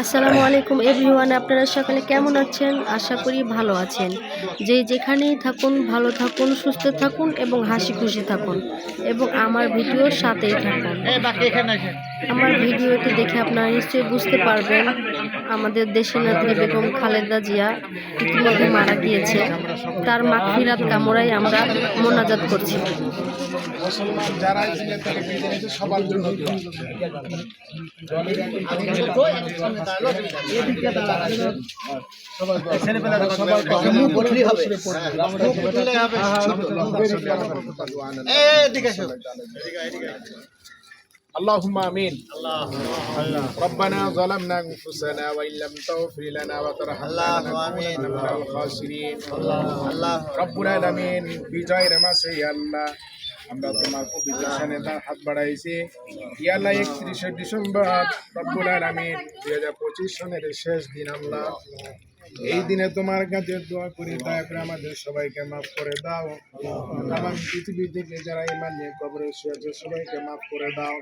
আসসালামু আলাইকুম এভরিওয়ান, আপনারা সকালে কেমন আছেন? আশা করি ভালো আছেন। যে যেখানেই থাকুন ভালো থাকুন, সুস্থ থাকুন এবং হাসি খুশি থাকুন এবং আমার ভিডিওর সাথেই থাকুন। আমার ভিডিওটি দেখে আপনারা নিশ্চয়ই বুঝতে পারবেন আমাদের দেশনেত্রী বেগম খালেদা জিয়া ইতিমধ্যে মারা গিয়েছে। তার মাগফিরাত কামনায় আমরা মোনাজাত করছি। মুসলমান যারা সবার জন্য اللهم آمين. ربنا ظلمنا أنفسنا وإن لم تغفر لنا وترحمنا لنكونن من الخاسرين. ربنا العالمين বিজয়ের মাসে আল্লাহ আমরা তোমার পবিত্র শানে তার হাত বাড়াইছি। ইয়া আল্লাহ 31শে ডিসেম্বর রব্বুল আলামিন 2025 সনের শেষ দিন। আল্লাহ এই দিনে তোমার কাছে দোয়া করি, দয়া করে আমাদের সবাইকে মাফ করে দাও। আমার পৃথিবী থেকে যারা ইমান নিয়ে কবরে শুয়েছে সবাইকে মাফ করে দাও।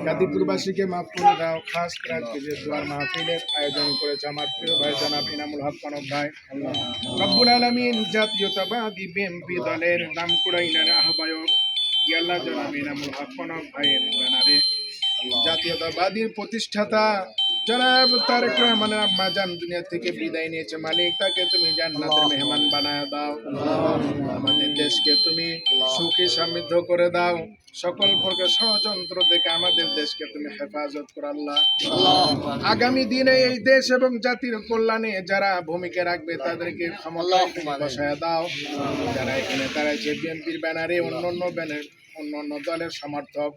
গাজীপুরবাসীকে মাফ করে দাও। খাস করে আজকে যে দোয়ার মাহফিলের আয়োজন করেছে আমার প্রিয় ভাই জনাব ইনামুল হক কনক ভাই, রব্বুল আলামিন জাতীয়তাবাদী বিএনপি দলের নামকুড়া ইউনিয়নের আহ্বায়ক ইয়াল্লাহ জনাব ইনামুল হক কনক ভাইয়ের ব্যানারে জাতীয়তাবাদীর প্রতিষ্ঠাতা জনাব তারেক রহমানের আম্মা জান দুনিয়া থেকে বিদায় নিয়েছে। মালিক, তাকে তুমি জান্নাতের মেহমান বানায় দাও। আমাদের দেশকে তুমি সুখী সমৃদ্ধ করে দাও। সকল প্রকার ষড়যন্ত্র থেকে আমাদের দেশকে তুমি হেফাজত করো আল্লাহ। আগামী দিনে এই দেশ এবং জাতির কল্যাণে যারা ভূমিকা রাখবে তাদেরকে ক্ষমতায় বসায় দাও। যারা এখানে দাঁড়াইছে বিএনপির ব্যানারে, অন্যান্য দলের সমর্থক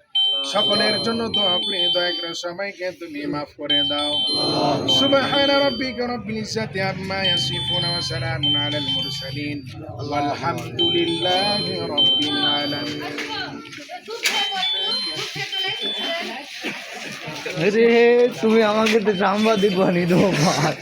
সকলের জন্য দোয়া করি, দয়া করে সবাইকে তুমি মাফ করে দাও। সুবহানা রাব্বিকা রাব্বিল ইজ্জাতি আম্মা ইয়াসিফুন ওয়া সালামুন আলাল মুরসালিন ওয়ালহামদুলিল্লাহি রাব্বিল আলামিন। আরে তুমি আমাকে তো সাংবাদিক বানিয়ে দেবো ভাই।